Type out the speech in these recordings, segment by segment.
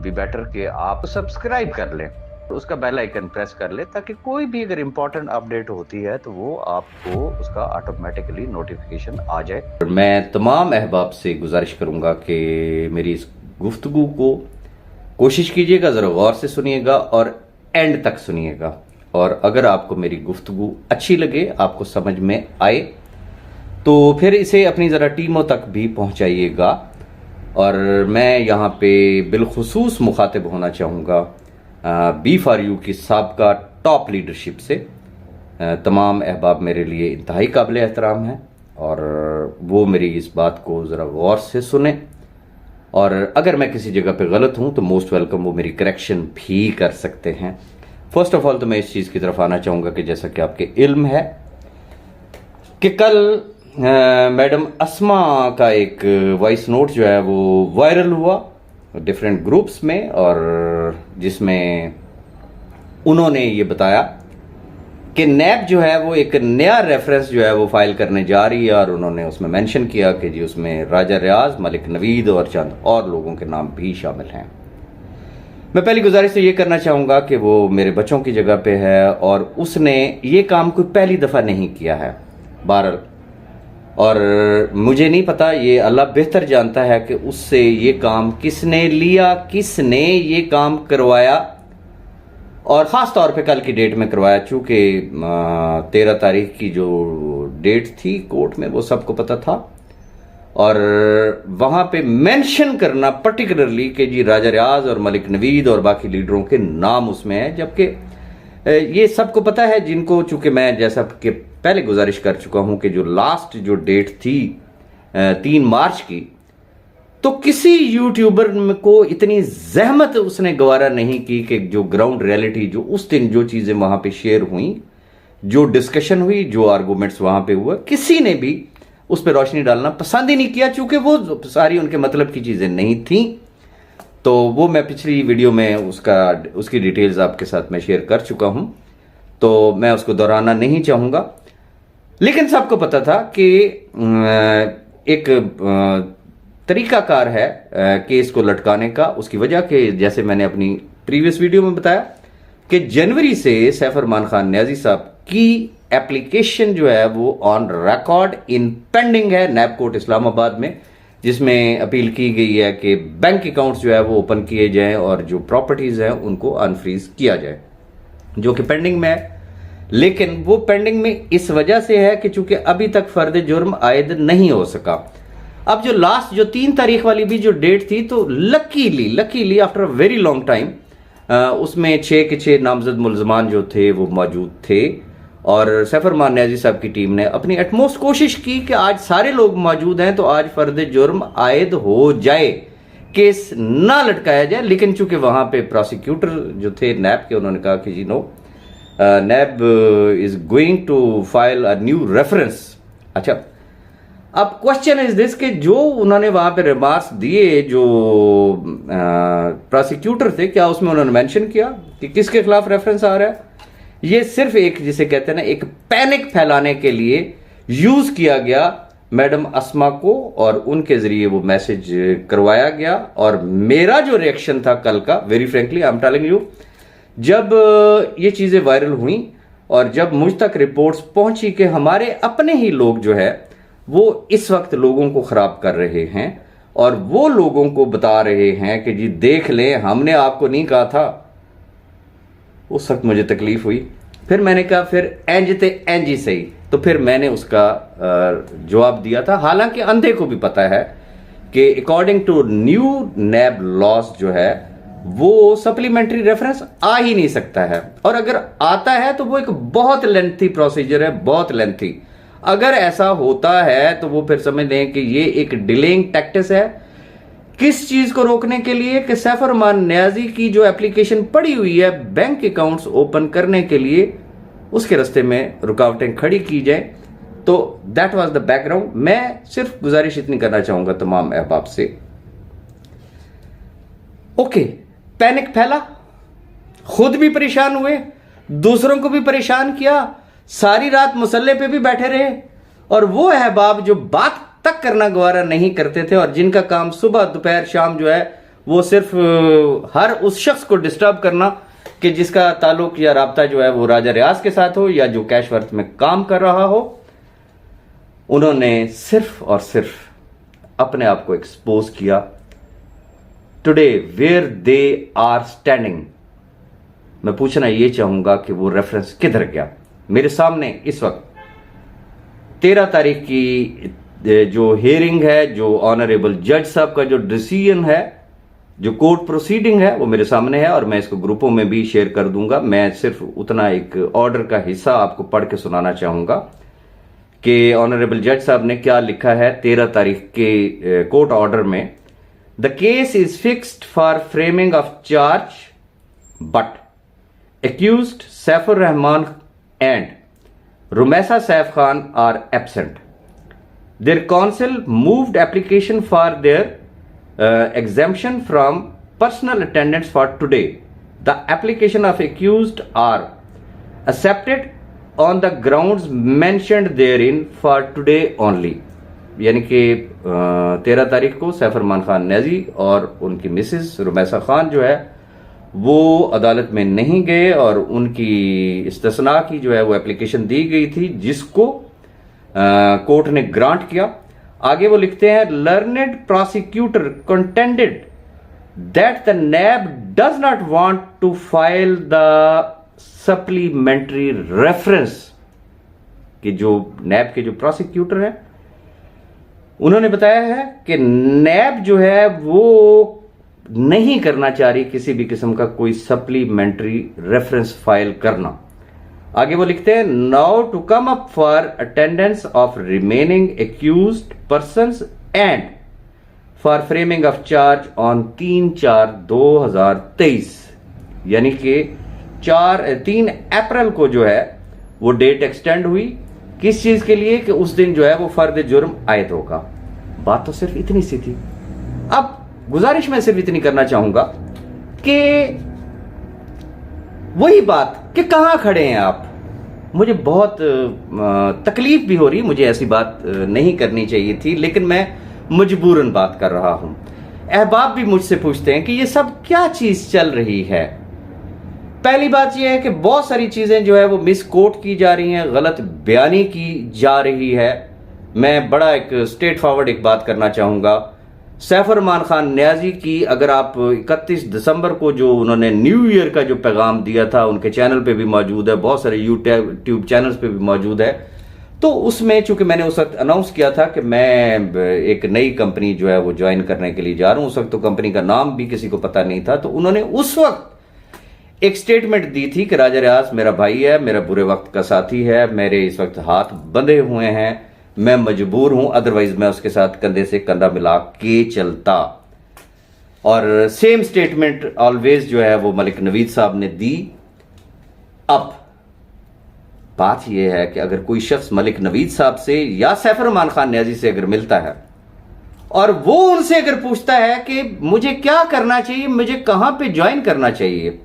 Be better कि आप subscribe कर लें, तो उसका बेल आइकन प्रेस कर लें ताकि कोई भी अगर इम्पोर्टेंट अपडेट होती है तो वो आपको उसका ऑटोमेटिकली नोटिफिकेशन आ जाए। मैं तमाम अहबाब से गुजारिश करूंगा कि मेरी इस गुफ्तगू को कोशिश कीजिएगा, ज़रा गौर से सुनिएगा और एंड तक सुनिएगा। और अगर आपको मेरी गुफ्तगू अच्छी लगे, आपको समझ में आए, तो फिर इसे अपनी ज़रा टीमों तक भी पहुंचाइएगा। और मैं यहाँ पे बिलखुसूस मुखातिब होना चाहूँगा B4U की साबका टॉप लीडरशिप से। तमाम अहबाब मेरे लिए इंतहाई काबिल एहतराम हैं और वो मेरी इस बात को ज़रा गौर से सुने, और अगर मैं किसी जगह पे गलत हूँ तो मोस्ट वेलकम, वो मेरी करेक्शन भी कर सकते हैं। फर्स्ट ऑफ ऑल तो मैं इस चीज़ की तरफ आना चाहूँगा कि जैसा कि आपके इल्म है कि कल मैडम अस्मा का एक वॉइस नोट जो है वो वायरल हुआ डिफरेंट ग्रुप्स में, और जिसमें उन्होंने ये बताया कि नैब जो है वो एक नया रेफरेंस जो है वो फाइल करने जा रही है, और उन्होंने उसमें मेंशन किया कि जी उसमें राजा रियाज, मलिक नवीद और चंद और लोगों के नाम भी शामिल हैं। मैं पहली गुजारिश तो ये करना चाहूँगा कि वो मेरे बच्चों की जगह पे है और उसने ये काम कोई पहली दफ़ा नहीं किया है बहरहाल, और मुझे नहीं पता, ये अल्लाह बेहतर जानता है कि उससे ये काम किसने लिया, किसने ये काम करवाया, और ख़ास तौर पे कल की डेट में करवाया। चूँकि 13 तारीख की जो डेट थी कोर्ट में वो सबको पता था, और वहाँ पे मेंशन करना पर्टिकुलरली कि जी राजा रियाज और मलिक नवीद और बाकी लीडरों के नाम उसमें है, जबकि ये सबको पता है, जिनको चूँकि मैं जैसा कि पहले गुजारिश कर चुका हूँ कि जो लास्ट जो डेट थी 3 मार्च की, तो किसी यूट्यूबर को इतनी जहमत उसने गवारा नहीं की कि जो ग्राउंड रियलिटी, जो उस दिन जो चीज़ें वहाँ पे शेयर हुई, जो डिस्कशन हुई, जो आर्गूमेंट्स वहाँ पे हुआ, किसी ने भी उस पर रोशनी डालना पसंद ही नहीं किया, चूँकि वो सारी उनके मतलब की चीज़ें नहीं थी। तो वो मैं पिछली वीडियो में उसकी डिटेल्स आपके साथ मैं शेयर कर चुका हूँ, तो मैं उसको दोहराना नहीं चाहूँगा। लेकिन सबको पता था कि एक तरीकाकार है केस को लटकाने का। उसकी वजह के जैसे मैंने अपनी प्रीवियस वीडियो में बताया कि जनवरी से सैफ अरमान खान न्याजी साहब की एप्लीकेशन जो है वो ऑन रिकॉर्ड इन पेंडिंग है नैब कोर्ट इस्लामाबाद में, जिसमें अपील की गई है कि बैंक अकाउंट्स जो है वो ओपन किए जाएं और जो प्रॉपर्टीज हैं उनको अनफ्रीज किया जाए, जो कि पेंडिंग में है। लेकिन वो पेंडिंग में इस वजह से है कि चूंकि अभी तक फर्द जुर्म आयद नहीं हो सका। अब जो लास्ट जो 3 तारीख वाली भी जो डेट थी, तो luckily after a very long time उसमें 6 के 6 नामजद मुलजमान जो थे वो मौजूद थे, और सैफ अरमान न्याजी साहब की टीम ने अपनी एटमोस्ट कोशिश की कि आज सारे लोग मौजूद हैं तो आज फर्द जुर्म आयद हो जाए, केस ना लटकाया जाए। लेकिन चूंकि वहां पे प्रोसिक्यूटर जो थे नैब के, उन्होंने कहा कि जी no, NAB is going to file a new reference. अच्छा, अब क्वेश्चन इज दिस कि जो उन्होंने वहां पे रिमार्क्स दिए जो प्रोसिक्यूटर थे, क्या उसमें उन्होंने मेंशन किया कि किसके खिलाफ रेफरेंस आ रहा है? ये सिर्फ एक, जिसे कहते हैं ना, एक पैनिक फैलाने के लिए यूज किया गया मैडम अस्मा को, और उनके जरिए वो मैसेज करवाया गया। और मेरा जो रिएक्शन था कल का, very frankly I am telling you, जब ये चीजें वायरल हुई और जब मुझ तक रिपोर्ट्स पहुंची कि हमारे अपने ही लोग जो है वो इस वक्त लोगों को खराब कर रहे हैं, और वो लोगों को बता रहे हैं कि जी देख लें, हमने आपको नहीं कहा था, उस वक्त मुझे तकलीफ हुई। फिर मैंने कहा फिर एंज ही सही, तो फिर मैंने उसका जवाब दिया था। हालांकि अंधे को भी पता है कि according to new NAB laws जो है वो सप्लीमेंट्री रेफरेंस आ ही नहीं सकता है, और अगर आता है तो वो एक बहुत लेंथी प्रोसीजर है, बहुत लेंथी। अगर ऐसा होता है तो वो फिर समझ लें कि ये एक डिलेइंग टैक्टिस है। किस चीज को रोकने के लिए? कि सैफ अरमान न्याजी की जो एप्लीकेशन पड़ी हुई है बैंक अकाउंट्स ओपन करने के लिए, उसके रास्ते में रुकावटें खड़ी की जाए। तो दैट वाज द बैकग्राउंड। मैं सिर्फ गुजारिश इतनी करना चाहूंगा तमाम अहबाब से, ओके, पैनिक फैला, खुद भी परेशान हुए, दूसरों को भी परेशान किया, सारी रात मुसल्ले पे भी बैठे रहे, और वो अहबाब जो बात तक करना गवारा नहीं करते थे और जिनका काम सुबह दोपहर शाम जो है वो सिर्फ हर उस शख्स को डिस्टर्ब करना कि जिसका ताल्लुक या राब्ता जो है वो राजा रियाज के साथ हो या जो कैशवर्थ में काम कर रहा हो। उन्होंने सिर्फ और सिर्फ अपने आप को एक्सपोज किया। Today where they are standing, मैं पूछना ये चाहूंगा कि वो रेफरेंस किधर गया। मेरे सामने इस वक्त 13 तारीख की जो हियरिंग है, जो ऑनरेबल जज साहब का जो डिसीजन है, जो कोर्ट प्रोसीडिंग है, वो मेरे सामने है और मैं इसको ग्रुपों में भी शेयर कर दूंगा। मैं सिर्फ उतना एक ऑर्डर का हिस्सा आपको पढ़ के सुनाना चाहूंगा कि ऑनरेबल जज साहब ने क्या लिखा है 13 तारीख के कोर्ट ऑर्डर में। The case is fixed for framing of charge but accused Saifur Rahman and Rumesa Saif Khan are absent. Their counsel moved application for their exemption from personal attendance for today. The application of accused are accepted on the grounds mentioned therein for today only. यानी कि 13 तारीख को सैफुर रहमान खान न्याजी और उनकी Mrs Rumaisa Khan जो है वो अदालत में नहीं गए और उनकी इस्तिस्ना की जो है वो एप्लीकेशन दी गई थी, जिसको कोर्ट ने ग्रांट किया। आगे वो लिखते हैं, learned prosecutor contended that the NAB does not want to file the supplementary reference. कि जो नैब के जो प्रोसिक्यूटर हैं उन्होंने बताया है कि नैब जो है वो नहीं करना चाह रही किसी भी किस्म का कोई सप्लीमेंट्री रेफरेंस फाइल करना। आगे वो लिखते हैं, now to come up for attendance of remaining accused persons and for framing of charge on 3/4/2023। यानी कि 3 अप्रैल को जो है वो डेट एक्सटेंड हुई। किस चीज के लिए? कि उस दिन जो है वो फर्द जुर्म आयद होगा। बात तो सिर्फ इतनी सी थी। अब गुजारिश मैं सिर्फ इतनी करना चाहूंगा कि वही बात कि कहां खड़े हैं आप। मुझे बहुत तकलीफ भी हो रही, मुझे ऐसी बात नहीं करनी चाहिए थी, लेकिन मैं मजबूरन बात कर रहा हूं। अहबाब भी मुझसे पूछते हैं कि ये सब क्या चीज चल रही है। पहली बात यह है कि बहुत सारी चीजें जो है वो मिसकोट की जा रही हैं, गलत बयानी की जा रही है। मैं बड़ा एक स्ट्रेट फॉरवर्ड एक बात करना चाहूंगा। सैफुर रहमान खान न्याजी की अगर आप 31 दिसंबर को जो उन्होंने न्यू ईयर का जो पैगाम दिया था, उनके चैनल पे भी मौजूद है, बहुत सारे यूट्यूब चैनल्स पे भी मौजूद है। तो उसमें चूंकि मैंने उस वक्त अनाउंस किया था कि मैं एक नई कंपनी जो है वो ज्वाइन करने के लिए जा रहा हूं। उस वक्त तो कंपनी का नाम भी किसी को पता नहीं था। तो उन्होंने उस वक्त एक स्टेटमेंट दी थी कि राजा रियाज मेरा भाई है, मेरा बुरे वक्त का साथी है, मेरे इस वक्त हाथ बंधे हुए हैं, मैं मजबूर हूं, अदरवाइज मैं उसके साथ कंधे से कंधा मिला के चलता। और सेम स्टेटमेंट ऑलवेज जो है वो मलिक नवीद साहब ने दी। अब बात यह है कि अगर कोई शख्स मलिक नवीद साहब से या सैफुर रहमान खान न्याजी से अगर मिलता है और वो उनसे अगर पूछता है कि मुझे क्या करना चाहिए, मुझे कहां पे ज्वाइन करना चाहिए,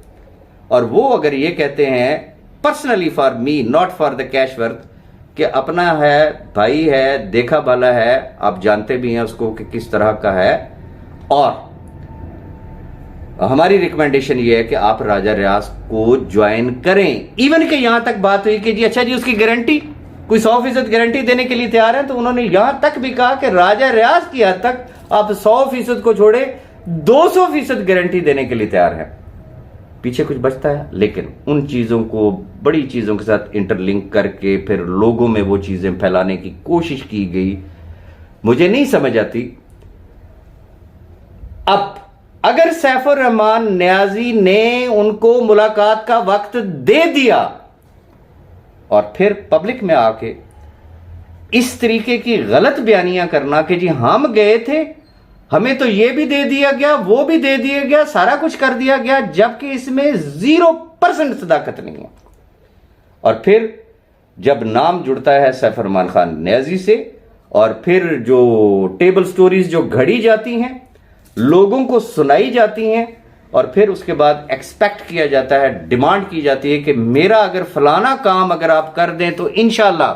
और वो अगर ये कहते हैं personally for me not for the cash worth कि अपना है, भाई है, देखा भाला है, आप जानते भी हैं उसको कि किस तरह का है, और हमारी रिकमेंडेशन ये है कि आप राजा रियाज को ज्वाइन करें। इवन कि यहां तक बात हुई कि जी अच्छा जी उसकी गारंटी कोई 100% गारंटी देने के लिए तैयार है, तो उन्होंने यहां तक भी कहा कि राजा रियाज की हद तक आप 100% को छोड़े 200% गारंटी देने के लिए तैयार है। पीछे कुछ बचता है, लेकिन उन चीजों को बड़ी चीजों के साथ इंटरलिंक करके फिर लोगों में वो चीजें फैलाने की कोशिश की गई। मुझे नहीं समझ आती। अब अगर सैफुर रहमान न्याजी ने उनको मुलाकात का वक्त दे दिया और फिर पब्लिक में आके इस तरीके की गलत बयानियां करना कि जी हम गए थे, हमें तो ये भी दे दिया गया, वो भी दे दिया गया, सारा कुछ कर दिया गया, जबकि इसमें 0% सदाकत नहीं है। और फिर जब नाम जुड़ता है सैफुर रहमान खान न्याजी से और फिर जो टेबल स्टोरीज जो घड़ी जाती हैं, लोगों को सुनाई जाती हैं, और फिर उसके बाद एक्सपेक्ट किया जाता है, डिमांड की जाती है कि मेरा अगर फलाना काम अगर आप कर दें तो इंशाल्लाह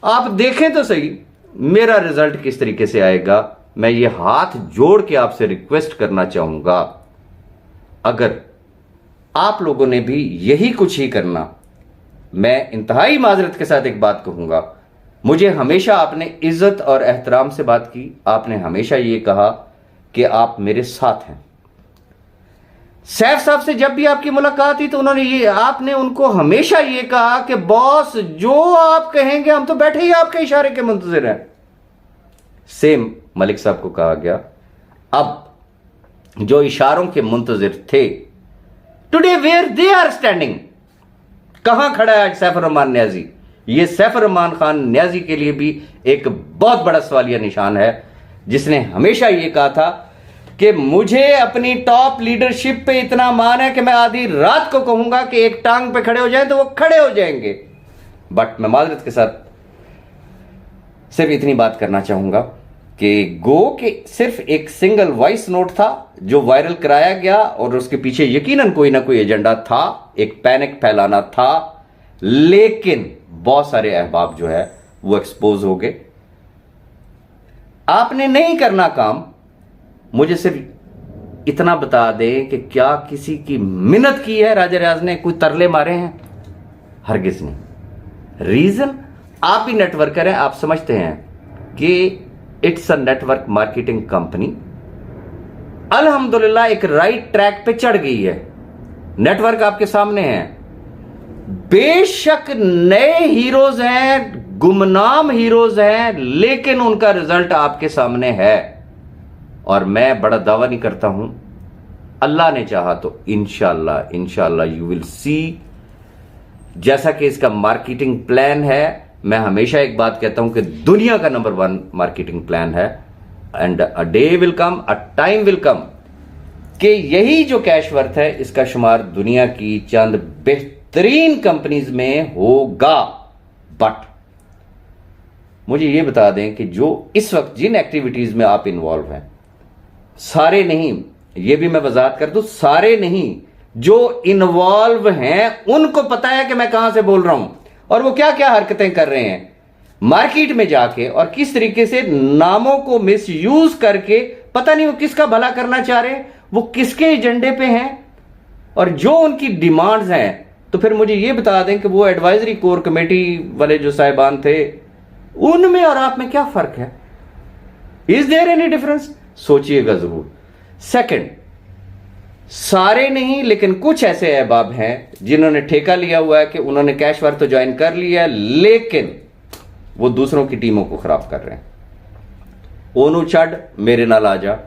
आप देखें तो सही मेरा रिजल्ट किस तरीके से आएगा। मैं ये हाथ जोड़ के आपसे रिक्वेस्ट करना चाहूंगा, अगर आप लोगों ने भी यही कुछ ही करना, मैं इंतहाई माजरत के साथ एक बात कहूंगा, मुझे हमेशा आपने इज्जत और एहतराम से बात की, आपने हमेशा ये कहा कि आप मेरे साथ हैं। सैफ साहब से जब भी आपकी मुलाकात हुई तो आपने उनको हमेशा ये कहा कि बॉस जो आप कहेंगे हम तो बैठे ही आपके इशारे के मुंतजिर हैं। सेम मलिक साहब को कहा गया। अब जो इशारों के मुंतजिर थे, today where they are standing, कहां खड़ा है आज सैफ रहमान न्याजी? ये सैफ रहमान खान न्याजी के लिए भी एक बहुत बड़ा सवालिया निशान है, जिसने हमेशा ये कहा था कि मुझे अपनी टॉप लीडरशिप पे इतना मान है कि मैं आधी रात को कहूंगा कि एक टांग पे खड़े हो जाएं तो वो खड़े हो जाएंगे। बट मैं माजरत के साथ सिर्फ इतनी बात करना चाहूंगा कि गो के सिर्फ एक सिंगल वॉइस नोट था जो वायरल कराया गया और उसके पीछे यकीनन कोई ना कोई एजेंडा था, एक पैनिक फैलाना था, लेकिन बहुत सारे अहबाब जो है वो एक्सपोज हो गए। आपने नहीं करना काम, मुझे सिर्फ इतना बता दें कि क्या किसी की मिन्नत की है राजा रियाज ने, कोई तरले मारे हैं? हरगिज नहीं। रीजन, आप ही नेटवर्कर हैं, आप समझते हैं कि it's a network marketing company अल्हम्दुलिल्लाह एक राइट ट्रैक पे चढ़ गई है। नेटवर्क आपके सामने है। बेशक नए हीरोज हैं, गुमनाम हीरोज हैं, लेकिन उनका रिजल्ट आपके सामने है। और मैं बड़ा दावा नहीं करता हूं, अल्लाह ने चाहा तो इंशाल्लाह यू विल सी। जैसा कि इसका मार्केटिंग प्लान है, मैं हमेशा एक बात कहता हूं कि दुनिया का नंबर 1 मार्केटिंग प्लान है। And a day will come, a time will come कि यही जो कैशवर्थ है इसका शुमार दुनिया की चंद बेहतरीन कंपनीज में होगा। बट मुझे यह बता दें कि जो इस वक्त जिन एक्टिविटीज में आप इन्वॉल्व हैं, सारे नहीं, यह भी मैं वजाहत कर दूं, सारे नहीं, जो इन्वॉल्व हैं उनको पता है कि मैं कहां से बोल रहा हूं और वो क्या क्या हरकतें कर रहे हैं मार्केट में जाके, और किस तरीके से नामों को मिस यूज करके, पता नहीं वो किसका भला करना चाह रहे हैं, वो किसके एजेंडे पे हैं और जो उनकी डिमांड्स हैं। तो फिर मुझे ये बता दें कि वो एडवाइजरी कोर कमेटी वाले जो साहिबान थे, उनमें और आप में क्या फर्क है? Is there any difference? सोचिएगा जरूर। सेकंड, सारे नहीं लेकिन कुछ ऐसे अहबाब हैं जिन्होंने ठेका लिया हुआ है कि उन्होंने कैशवर्थ तो ज्वाइन कर लिया है, लेकिन वो दूसरों की टीमों को खराब कर रहे हैं। ओनू चढ़ मेरे नाल आ जा,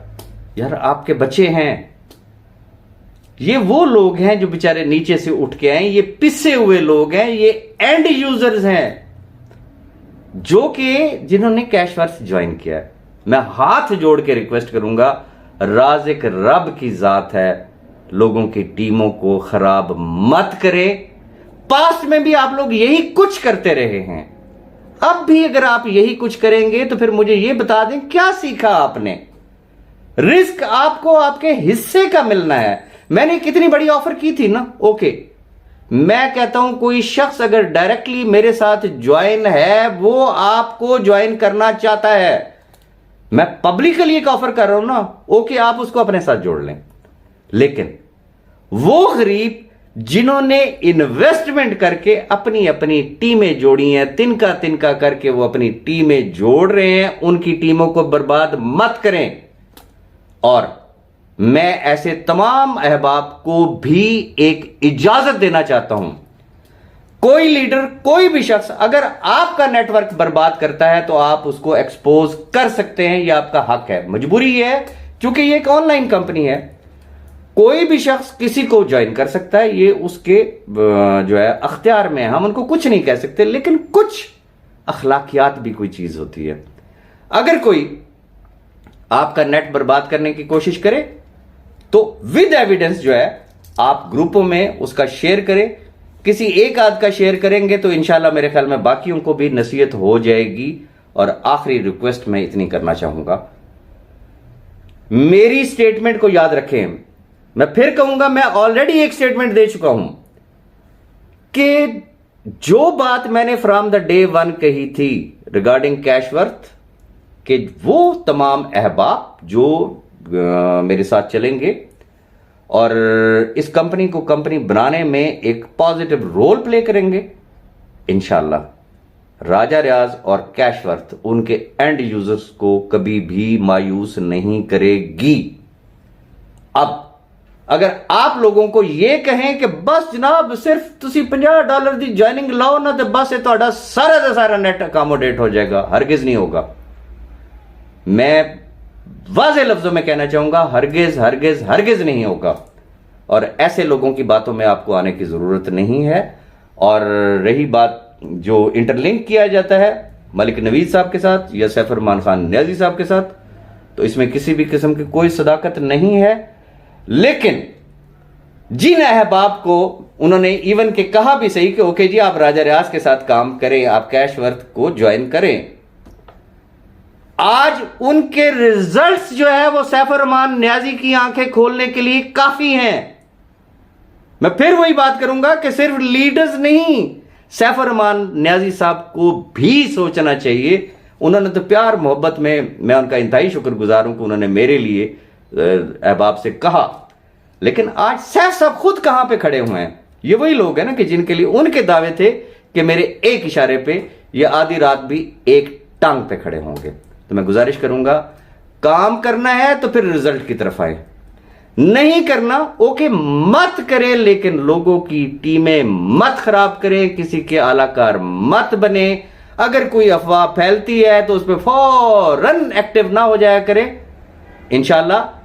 यार आपके बच्चे हैं। ये वो लोग हैं जो बेचारे नीचे से उठ के आए, ये पिसे हुए लोग हैं, ये एंड यूजर्स हैं जो कि जिन्होंने कैशवर्थ ज्वाइन किया है। मैं हाथ जोड़ के रिक्वेस्ट करूंगा, राज़िक रब की जात है, लोगों की टीमों को खराब मत करें। पास्ट में भी आप लोग यही कुछ करते रहे हैं, अब भी अगर आप यही कुछ करेंगे तो फिर मुझे यह बता दें क्या सीखा आपने? रिस्क आपको आपके हिस्से का मिलना है। मैंने कितनी बड़ी ऑफर की थी ना, ओके, मैं कहता हूं कोई शख्स अगर डायरेक्टली मेरे साथ ज्वाइन है, वो आपको ज्वाइन करना चाहता है, मैं पब्लिकली एक ऑफर कर रहा हूं ना, ओके, आप उसको अपने साथ जोड़ लें। लेकिन वो गरीब जिन्होंने इन्वेस्टमेंट करके अपनी अपनी टीमें जोड़ी हैं, तिनका तिनका करके वो अपनी टीमें जोड़ रहे हैं, उनकी टीमों को बर्बाद मत करें। और मैं ऐसे तमाम अहबाब को भी एक इजाजत देना चाहता हूं, कोई लीडर, कोई भी शख्स अगर आपका नेटवर्क बर्बाद करता है तो आप उसको एक्सपोज कर सकते हैं, यह आपका हक है, मजबूरी है, क्योंकि यह एक ऑनलाइन कंपनी है। कोई भी शख्स किसी को ज्वाइन कर सकता है, ये उसके जो है अख्तियार में, हम उनको कुछ नहीं कह सकते। लेकिन कुछ अखलाकियात भी कोई चीज होती है। अगर कोई आपका नेट बर्बाद करने की कोशिश करे तो विद एविडेंस जो है आप ग्रुपों में उसका शेयर करें। किसी एक आध का शेयर करेंगे तो इंशाल्लाह मेरे ख्याल में बाकियों को भी नसीहत हो जाएगी। और आखिरी रिक्वेस्ट मैं इतनी करना चाहूंगा, मेरी स्टेटमेंट को याद रखें। मैं फिर कहूंगा, मैं ऑलरेडी एक स्टेटमेंट दे चुका हूं कि जो बात मैंने फ्रॉम द डे 1 कही थी रिगार्डिंग कैशवर्थ, कि वो तमाम अहबाब जो मेरे साथ चलेंगे और इस कंपनी को कंपनी बनाने में एक पॉजिटिव रोल प्ले करेंगे, इंशाल्लाह राजा रियाज और कैशवर्थ उनके एंड यूजर्स को कभी भी मायूस नहीं करेगी। अब अगर आप लोगों को यह कहें कि बस जनाब सिर्फ तुसी $50 की ज्वाइनिंग लाओ ना तो बस ये तो सारा का सारा नेट अकोमोडेट हो जाएगा, हरगिज नहीं होगा। मैं वाज़े लफ्जों में कहना चाहूंगा, हरगिज हरगिज हरगिज नहीं होगा। और ऐसे लोगों की बातों में आपको आने की जरूरत नहीं है। और रही बात जो इंटरलिंक किया जाता है मलिक नवीद साहब के साथ या सैफ रहमान खान नियाजी साहब के साथ, तो इसमें किसी भी किस्म की कोई सदाकत नहीं है। लेकिन जिन अहबाब को उन्होंने इवन के कहा भी सही कि ओके जी आप राजा रियाज के साथ काम करें, आप कैशवर्थ को ज्वाइन करें, आज उनके रिजल्ट्स जो है वो सैफ रहमान नियाजी की आंखें खोलने के लिए काफी हैं। मैं फिर वही बात करूंगा कि सिर्फ लीडर्स नहीं, सैफ रहमान नियाजी साहब को भी सोचना चाहिए। उन्होंने तो प्यार मोहब्बत में, मैं उनका इंतहाई शुक्रगुजार हूं कि उन्होंने मेरे लिए अहबाब से कहा। लेकिन आज सैफ साहब खुद कहां पे खड़े हुए हैं? ये वही लोग हैं ना कि जिनके लिए उनके दावे थे कि मेरे एक इशारे पे ये आधी रात भी एक टांग पे खड़े होंगे। तो मैं गुजारिश करूंगा, काम करना है तो फिर रिजल्ट की तरफ आए, नहीं करना ओके मत करें, लेकिन लोगों की टीमें मत खराब करें, किसी के आलाकार मत बने। अगर कोई अफवाह फैलती है तो उस पर फौरन एक्टिव ना हो जाया करें। इंशाल्लाह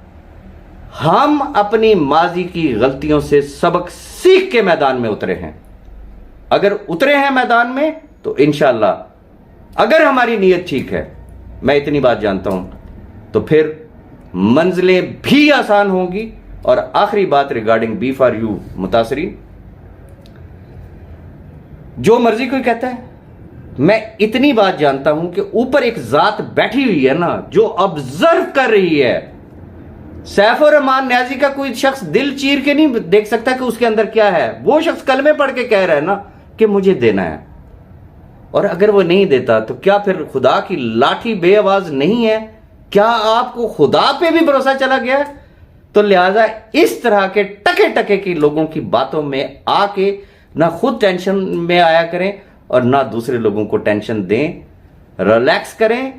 हम अपनी माजी की गलतियों से सबक सीख के मैदान में उतरे हैं। अगर उतरे हैं मैदान में तो इंशाल्लाह अगर हमारी नीयत ठीक है, मैं इतनी बात जानता हूं, तो फिर मंजिलें भी आसान होंगी। और आखिरी बात रिगार्डिंग B4U मुतासरीन, जो मर्जी कोई कहता है, मैं इतनी बात जानता हूं कि ऊपर एक जात बैठी हुई है ना जो ऑब्जर्व कर रही है। सैफ रहमान नियाजी का कोई शख्स दिल चीर के नहीं देख सकता कि उसके अंदर क्या है। वो शख्स कलमे पढ़ के कह रहा है ना कि मुझे देना है, और अगर वो नहीं देता तो क्या फिर खुदा की लाठी बेआवाज नहीं है? क्या आपको खुदा पे भी भरोसा चला गया है? तो लिहाजा इस तरह के टके टके की लोगों की बातों में आके ना खुद टेंशन में आया करें और ना दूसरे लोगों को टेंशन दें। रिलैक्स करें।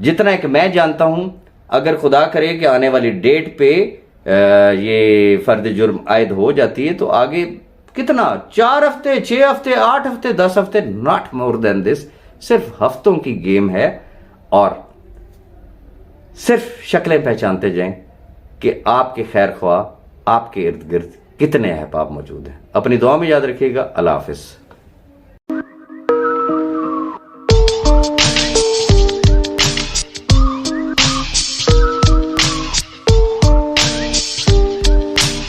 जितना एक मैं जानता हूं, अगर खुदा करे कि आने वाली डेट पे ये फर्द जुर्म आयद हो जाती है तो आगे कितना 4 हफ्ते, 6 हफ्ते, 8 हफ्ते, 10 हफ्ते, नॉट मोर देन दिस, सिर्फ हफ्तों की गेम है। और सिर्फ शक्लें पहचानते जाएं कि आपके खैर ख्वाह आपके इर्द गिर्द कितने अहबाब मौजूद हैं। अपनी दुआ में याद रखिएगा। अल्लाह हाफिज।